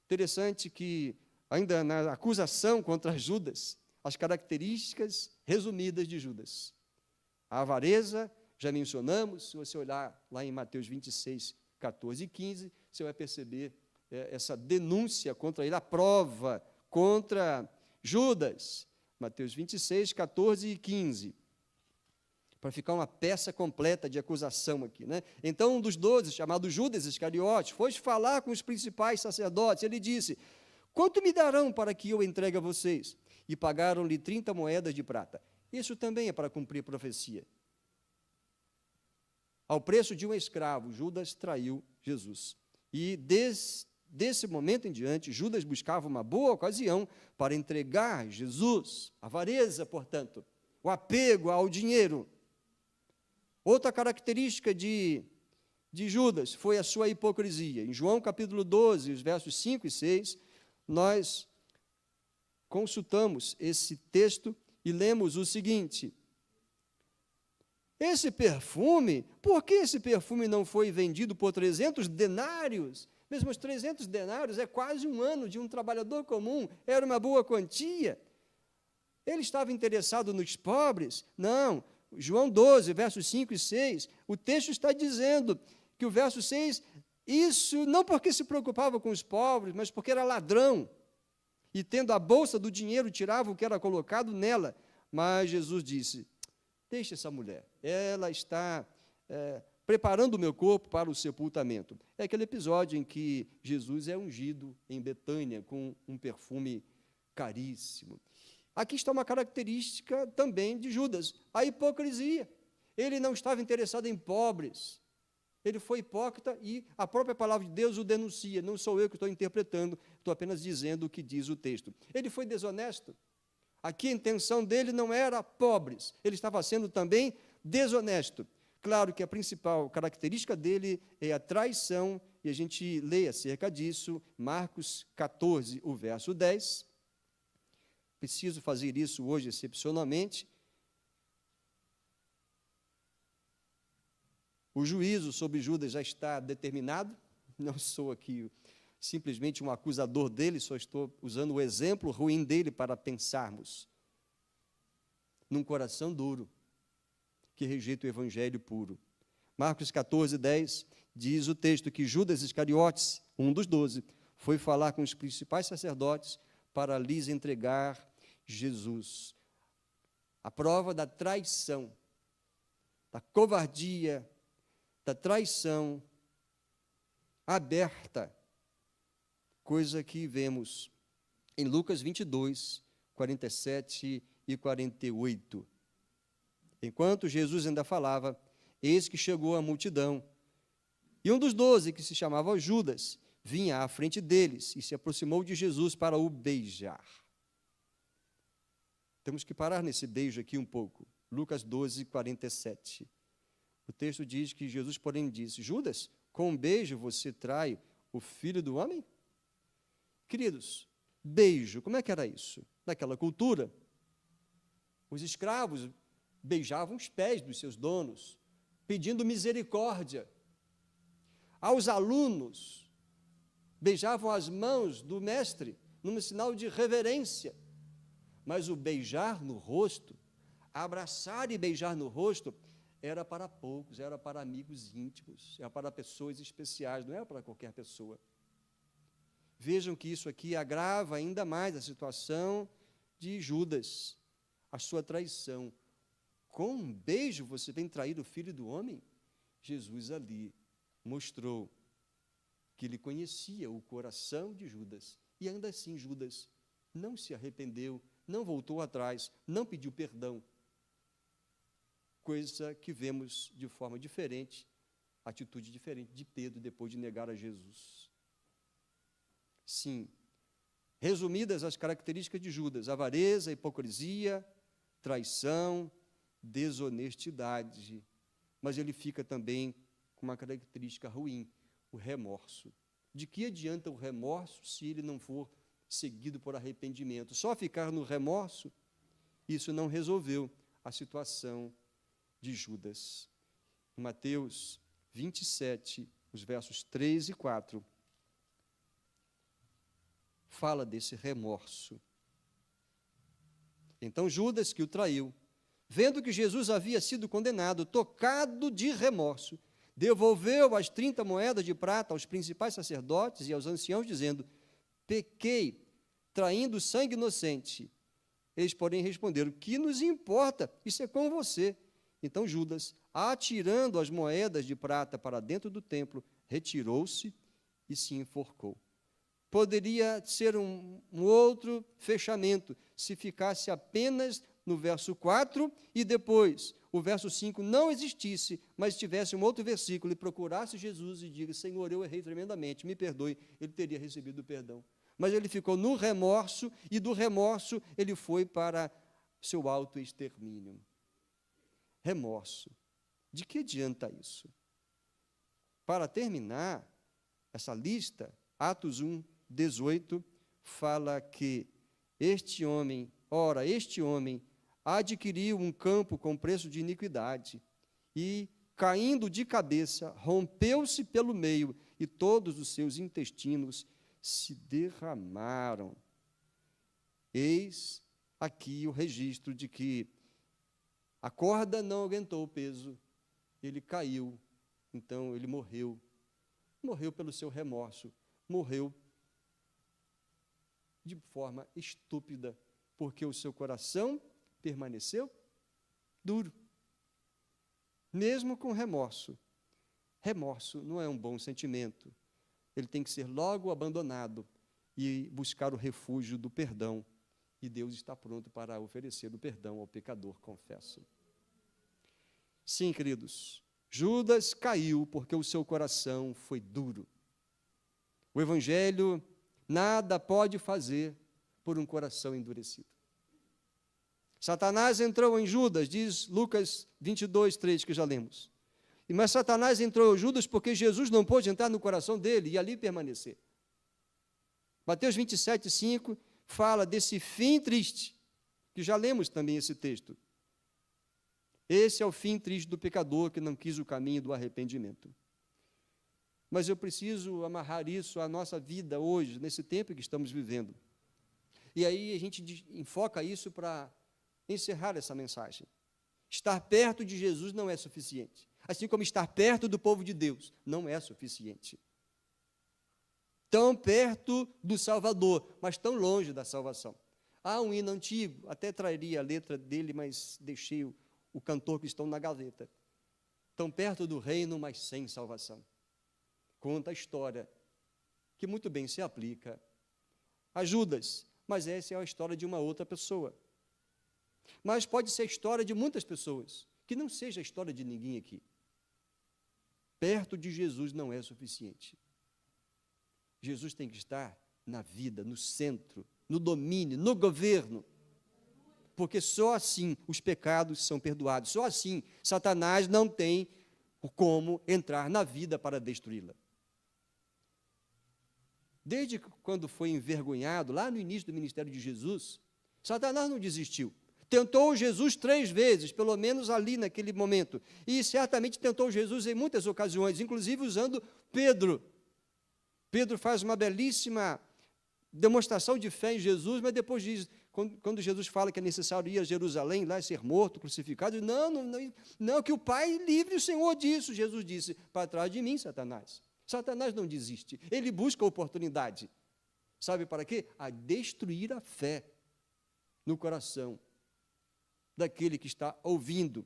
Interessante que, ainda na acusação contra Judas, as características resumidas de Judas. A avareza, já mencionamos, se você olhar lá em Mateus 26, 14 e 15, você vai perceber essa denúncia contra ele, a prova contra Judas. Mateus 26, 14 e 15. Para ficar uma peça completa de acusação aqui, né? Então, um dos 12, chamado Judas Iscariote, foi falar com os principais sacerdotes. Ele disse: quanto me darão para que eu entregue a vocês? E pagaram-lhe 30 moedas de prata. Isso também é para cumprir a profecia. Ao preço de um escravo, Judas traiu Jesus. E desse momento em diante, Judas buscava uma boa ocasião para entregar Jesus. Avareza, portanto, o apego ao dinheiro. Outra característica de Judas foi a sua hipocrisia. Em João capítulo 12, os versos 5 e 6, nós consultamos esse texto e lemos o seguinte: esse perfume, por que esse perfume não foi vendido por 300 denários? Mesmo os 300 denários é quase um ano de um trabalhador comum, era uma boa quantia. Ele estava interessado nos pobres? Não. João 12, versos 5 e 6, o texto está dizendo que o verso 6, isso não porque se preocupava com os pobres, mas porque era ladrão. E tendo a bolsa do dinheiro, tirava o que era colocado nela. Mas Jesus disse: deixe essa mulher, ela está preparando o meu corpo para o sepultamento. É aquele episódio em que Jesus é ungido em Betânia com um perfume caríssimo. Aqui está uma característica também de Judas, a hipocrisia. Ele não estava interessado em pobres, ele foi hipócrita e a própria palavra de Deus o denuncia. Não sou eu que estou interpretando, estou apenas dizendo o que diz o texto. Ele foi desonesto. Aqui a intenção dele não era pobres, ele estava sendo também desonesto. Claro que a principal característica dele é a traição, e a gente lê acerca disso, Marcos 14, o verso 10. Preciso fazer isso hoje excepcionalmente. O juízo sobre Judas já está determinado, não sou aqui simplesmente um acusador dele, só estou usando o exemplo ruim dele para pensarmos num coração duro, que rejeita o evangelho puro. Marcos 14, 10 diz o texto que Judas Iscariotes, um dos 12, foi falar com os principais sacerdotes para lhes entregar Jesus. A prova da traição, da covardia, da traição aberta, coisa que vemos em Lucas 22, 47 e 48. Enquanto Jesus ainda falava, eis que chegou a multidão, e um dos 12, que se chamava Judas, vinha à frente deles e se aproximou de Jesus para o beijar. Temos que parar nesse beijo aqui um pouco. Lucas 12, 47. O texto diz que Jesus, porém, disse: Judas, com um beijo você trai o Filho do Homem? Queridos, beijo, como é que era isso? Naquela cultura, os escravos beijavam os pés dos seus donos, pedindo misericórdia. Aos alunos, beijavam as mãos do mestre, num sinal de reverência. Mas o beijar no rosto, abraçar e beijar no rosto, era para poucos, era para amigos íntimos, era para pessoas especiais, não era para qualquer pessoa. Vejam que isso aqui agrava ainda mais a situação de Judas, a sua traição. Com um beijo você vem trair o Filho do Homem? Jesus ali mostrou que ele conhecia o coração de Judas, e ainda assim Judas não se arrependeu, não voltou atrás, não pediu perdão, coisa que vemos de forma diferente, atitude diferente de Pedro depois de negar a Jesus. Sim, resumidas as características de Judas: avareza, hipocrisia, traição, desonestidade, mas ele fica também com uma característica ruim, o remorso. De que adianta o remorso se ele não for seguido por arrependimento? Só ficar no remorso, isso não resolveu a situação de Judas. Em Mateus 27, os versos 3 e 4, fala desse remorso. Então Judas, que o traiu, vendo que Jesus havia sido condenado, tocado de remorso, devolveu as 30 moedas de prata aos principais sacerdotes e aos anciãos, dizendo: pequei, traindo sangue inocente. Eles, porém, responderam: que nos importa? Isso é com você. Então Judas, atirando as moedas de prata para dentro do templo, retirou-se e se enforcou. Poderia ser um outro fechamento, se ficasse apenas no verso 4 e depois o verso 5 não existisse, mas tivesse um outro versículo e procurasse Jesus e diga: Senhor, eu errei tremendamente, me perdoe, ele teria recebido o perdão. Mas ele ficou no remorso, e do remorso ele foi para seu autoextermínio. Remorso. De que adianta isso? Para terminar essa lista, Atos 1, 18, fala que este homem adquiriu um campo com preço de iniquidade e, caindo de cabeça, rompeu-se pelo meio e todos os seus intestinos se derramaram. Eis aqui o registro de que a corda não aguentou o peso, ele caiu, então ele morreu. Morreu pelo seu remorso, morreu de forma estúpida, porque o seu coração permaneceu duro, mesmo com remorso. Remorso não é um bom sentimento, ele tem que ser logo abandonado e buscar o refúgio do perdão, e Deus está pronto para oferecer o perdão ao pecador, confesso. Sim, queridos, Judas caiu porque o seu coração foi duro. O Evangelho nada pode fazer por um coração endurecido. Satanás entrou em Judas, diz Lucas 22, 3, que já lemos. Mas Satanás entrou em Judas porque Jesus não pôde entrar no coração dele e ali permanecer. Mateus 27, 5 fala desse fim triste, que já lemos também esse texto. Esse é o fim triste do pecador que não quis o caminho do arrependimento. Mas eu preciso amarrar isso à nossa vida hoje, nesse tempo que estamos vivendo. E aí a gente enfoca isso para encerrar essa mensagem. Estar perto de Jesus não é suficiente. assim como estar perto do povo de Deus, não é suficiente. Tão perto do Salvador, mas tão longe da salvação. Há um hino antigo, até traria a letra dele, mas deixei o cantor cristão na gaveta. Tão perto do reino, mas sem salvação. Conta a história, que muito bem se aplica a Judas, mas essa é a história de uma outra pessoa. Mas pode ser a história de muitas pessoas, que não seja a história de ninguém aqui. Perto de Jesus não é suficiente. Jesus tem que estar na vida, no centro, no domínio, no governo, porque só assim os pecados são perdoados, só assim Satanás não tem como entrar na vida para destruí-la. Desde quando foi envergonhado, lá no início do ministério de Jesus, Satanás não desistiu. Tentou Jesus 3 vezes, pelo menos ali naquele momento, e certamente tentou Jesus em muitas ocasiões, inclusive usando Pedro. Pedro faz uma belíssima demonstração de fé em Jesus, mas depois diz, quando Jesus fala que é necessário ir a Jerusalém, lá ser morto, crucificado, não, que o Pai livre o Senhor disso. Jesus disse, para trás de mim, Satanás. Satanás não desiste, ele busca oportunidade. Sabe para quê? A destruir a fé no coração daquele que está ouvindo.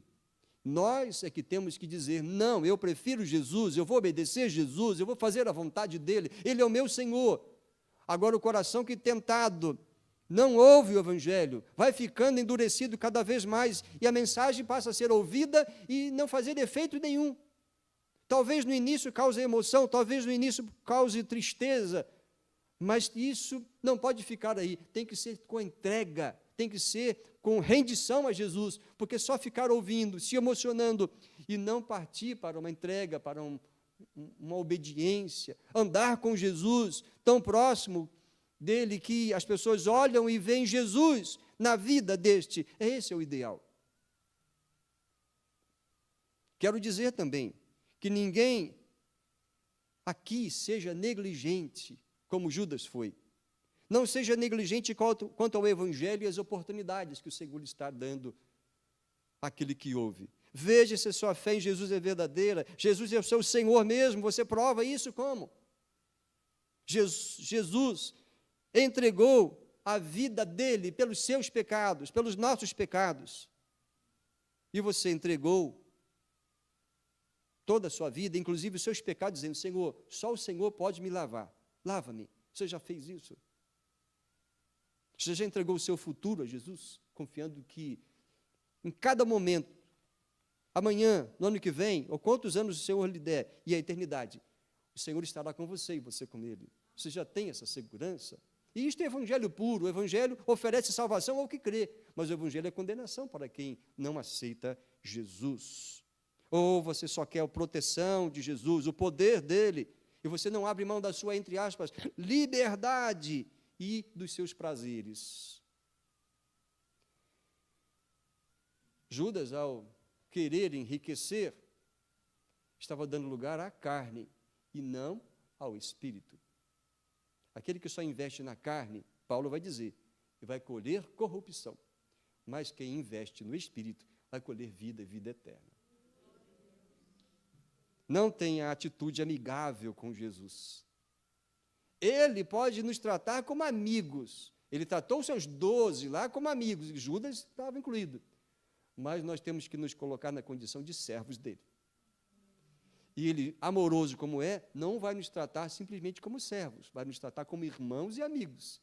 Nós é que temos que dizer, não, eu prefiro Jesus, eu vou obedecer Jesus, eu vou fazer a vontade dele, ele é o meu Senhor. Agora o coração que tentado não ouve o Evangelho, vai ficando endurecido cada vez mais, e a mensagem passa a ser ouvida e não fazer efeito nenhum. Talvez no início cause emoção, talvez no início cause tristeza, mas isso não pode ficar aí, tem que ser com entrega, tem que ser com rendição a Jesus, porque só ficar ouvindo, se emocionando, e não partir para uma entrega, para uma obediência, andar com Jesus, tão próximo dele que as pessoas olham e veem Jesus na vida deste, esse é o ideal. Quero dizer também que ninguém aqui seja negligente, como Judas foi. Não seja negligente quanto ao Evangelho e as oportunidades que o Senhor está dando àquele que ouve. Veja se a sua fé em Jesus é verdadeira. Jesus é o seu Senhor mesmo. Você prova isso como? Jesus entregou a vida dele pelos seus pecados, pelos nossos pecados. E você entregou toda a sua vida, inclusive os seus pecados, dizendo, Senhor, só o Senhor pode me lavar. Lava-me. Você já fez isso? Você já entregou o seu futuro a Jesus, confiando que em cada momento, amanhã, no ano que vem, ou quantos anos o Senhor lhe der, e a eternidade, o Senhor estará com você e você com Ele. Você já tem essa segurança? E isto é evangelho puro. O evangelho oferece salvação ao que crê, mas o evangelho é condenação para quem não aceita Jesus. Ou você só quer a proteção de Jesus, o poder dele, e você não abre mão da sua, entre aspas, liberdade e dos seus prazeres. Judas, ao querer enriquecer, estava dando lugar à carne e não ao espírito. Aquele que só investe na carne, Paulo vai dizer, vai colher corrupção, mas quem investe no espírito vai colher vida e vida eterna. Não tenha atitude amigável com Jesus. Ele pode nos tratar como amigos. Ele tratou os seus 12 lá como amigos, e Judas estava incluído. Mas nós temos que nos colocar na condição de servos dele. E ele, amoroso como é, não vai nos tratar simplesmente como servos, vai nos tratar como irmãos e amigos.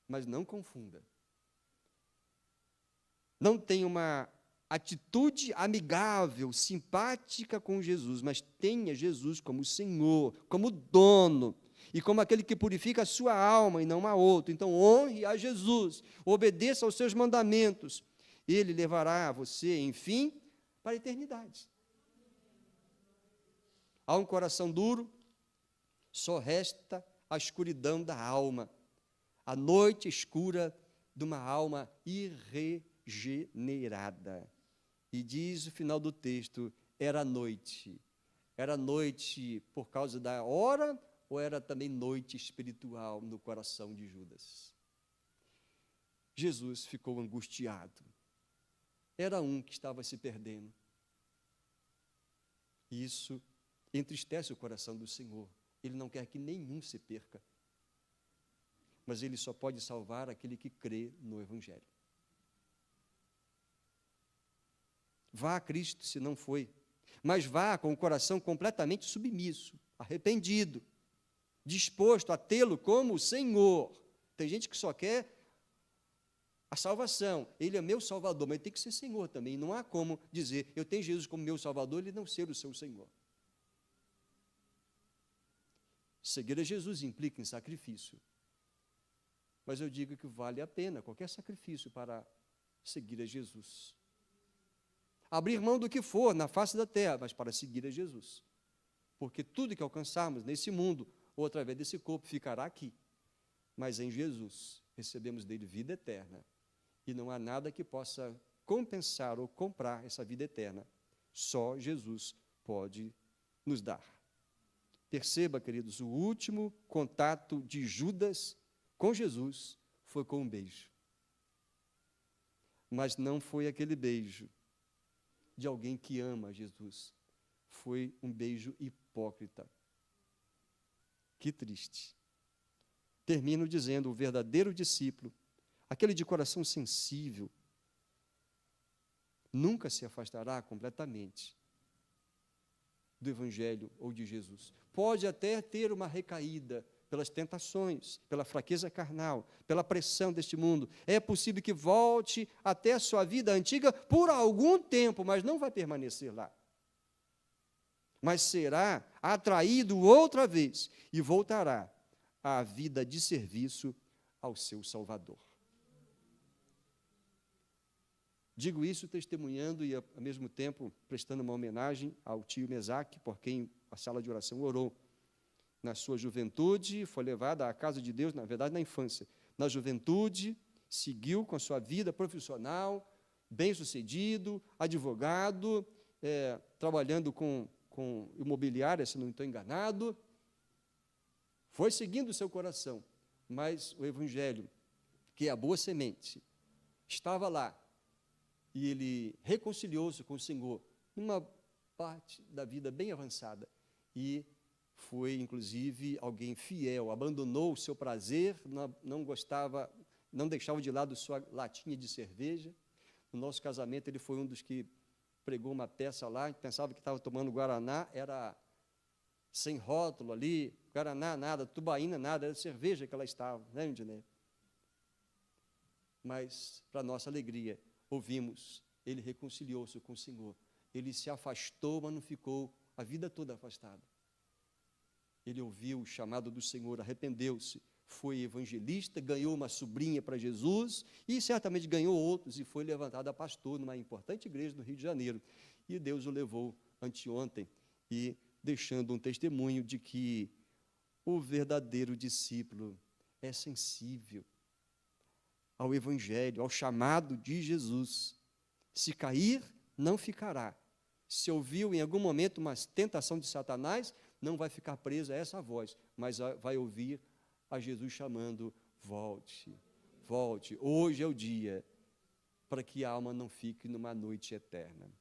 Mas não confunda. Não tenha uma atitude amigável, simpática com Jesus, mas tenha Jesus como Senhor, como dono, e como aquele que purifica a sua alma e não a outro. Então, honre a Jesus, obedeça aos seus mandamentos. Ele levará você, enfim, para a eternidade. Há um coração duro, só resta a escuridão da alma, a noite escura de uma alma irregenerada. E diz o final do texto, era noite por causa da hora, ou era também noite espiritual no coração de Judas? Jesus ficou angustiado. Era um que estava se perdendo. E isso entristece o coração do Senhor. Ele não quer que nenhum se perca. Mas Ele só pode salvar aquele que crê no Evangelho. Vá a Cristo se não foi, mas vá com o coração completamente submisso, arrependido, disposto a tê-lo como Senhor. Tem gente que só quer a salvação. Ele é meu Salvador, mas ele tem que ser Senhor também. Não há como dizer, eu tenho Jesus como meu Salvador, ele não ser o seu Senhor. Seguir a Jesus implica em sacrifício. Mas eu digo que vale a pena qualquer sacrifício para seguir a Jesus. Abrir mão do que for na face da terra, mas para seguir a Jesus. Porque tudo que alcançarmos nesse mundo, ou através desse corpo, ficará aqui. Mas em Jesus, recebemos dele vida eterna. E não há nada que possa compensar ou comprar essa vida eterna. Só Jesus pode nos dar. Perceba, queridos, o último contato de Judas com Jesus foi com um beijo. Mas não foi aquele beijo de alguém que ama Jesus. Foi um beijo hipócrita. Que triste. Termino dizendo, o verdadeiro discípulo, aquele de coração sensível, nunca se afastará completamente do Evangelho ou de Jesus. Pode até ter uma recaída pelas tentações, pela fraqueza carnal, pela pressão deste mundo. É possível que volte até a sua vida antiga por algum tempo, mas não vai permanecer lá. Mas será atraído outra vez e voltará à vida de serviço ao seu Salvador. Digo isso testemunhando e, ao mesmo tempo, prestando uma homenagem ao tio Mesaque, por quem a sala de oração orou. Na sua juventude, foi levado à casa de Deus, na verdade, na infância. Na juventude, seguiu com a sua vida profissional, bem-sucedido, advogado, trabalhando com imobiliária, se não estou enganado. Foi seguindo o seu coração, mas o Evangelho, que é a boa semente, estava lá, e ele reconciliou-se com o Senhor, numa parte da vida bem avançada, e foi, inclusive, alguém fiel, abandonou o seu prazer, não deixava de lado sua latinha de cerveja. No nosso casamento, ele foi um dos que pregou uma peça lá, pensava que estava tomando Guaraná, era sem rótulo ali, Guaraná nada, tubaína nada, era cerveja que ela estava, né, Indinê? Mas, para nossa alegria, ouvimos, ele reconciliou-se com o Senhor. Ele se afastou, mas não ficou a vida toda afastado. Ele ouviu o chamado do Senhor, arrependeu-se, foi evangelista, ganhou uma sobrinha para Jesus e certamente ganhou outros e foi levantado a pastor numa importante igreja no Rio de Janeiro. E Deus o levou anteontem e deixando um testemunho de que o verdadeiro discípulo é sensível ao Evangelho, ao chamado de Jesus. Se cair, não ficará. Se ouviu em algum momento uma tentação de Satanás, não vai ficar preso a essa voz, mas vai ouvir a Jesus chamando, volte, volte, hoje é o dia, para que a alma não fique numa noite eterna.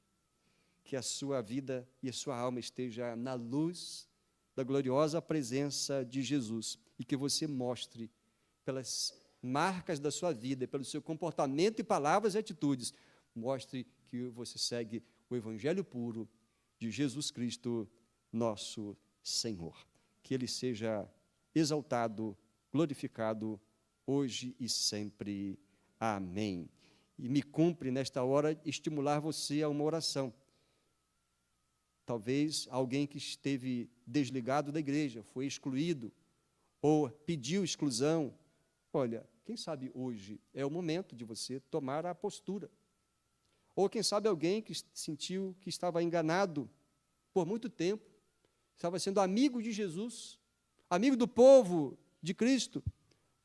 Que a sua vida e a sua alma esteja na luz da gloriosa presença de Jesus, e que você mostre pelas marcas da sua vida, pelo seu comportamento e palavras e atitudes, mostre que você segue o Evangelho puro de Jesus Cristo, nosso Senhor. Que Ele seja exaltado, glorificado, hoje e sempre. Amém. E me cumpre, nesta hora, estimular você a uma oração. Talvez alguém que esteve desligado da igreja, foi excluído, ou pediu exclusão. Olha, quem sabe hoje é o momento de você tomar a postura. Ou quem sabe alguém que sentiu que estava enganado por muito tempo, estava sendo amigo de Jesus, amigo do povo de Cristo,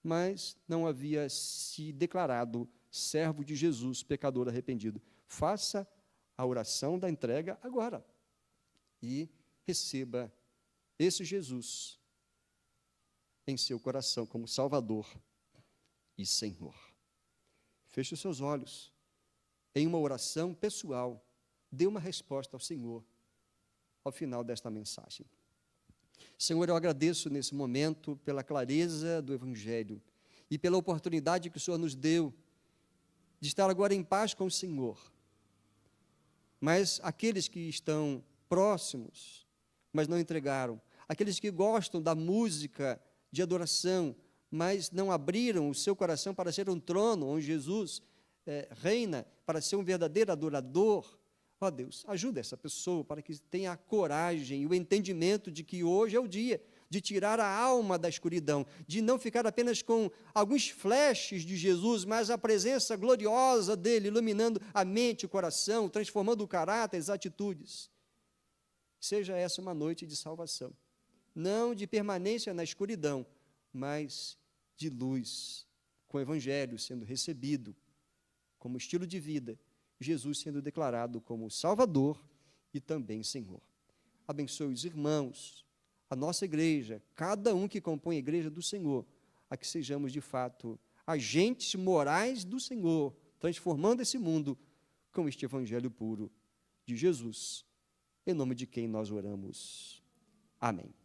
mas não havia se declarado servo de Jesus, pecador arrependido. Faça a oração da entrega agora e receba esse Jesus em seu coração como Salvador e Senhor. Feche os seus olhos. Em uma oração pessoal, dê uma resposta ao Senhor, ao final desta mensagem. Senhor, eu agradeço nesse momento pela clareza do Evangelho e pela oportunidade que o Senhor nos deu de estar agora em paz com o Senhor. Mas aqueles que estão próximos, mas não entregaram, aqueles que gostam da música de adoração, mas não abriram o seu coração para ser um trono onde Jesus reina, para ser um verdadeiro adorador, ó Deus, ajuda essa pessoa para que tenha a coragem e o entendimento de que hoje é o dia de tirar a alma da escuridão, de não ficar apenas com alguns flashes de Jesus, mas a presença gloriosa dele, iluminando a mente, o coração, transformando o caráter, as atitudes. Seja essa uma noite de salvação, não de permanência na escuridão, mas de luz, com o Evangelho sendo recebido como estilo de vida, Jesus sendo declarado como Salvador e também Senhor. Abençoe os irmãos, a nossa igreja, cada um que compõe a igreja do Senhor, a que sejamos de fato agentes morais do Senhor, transformando esse mundo com este Evangelho puro de Jesus, em nome de quem nós oramos. Amém.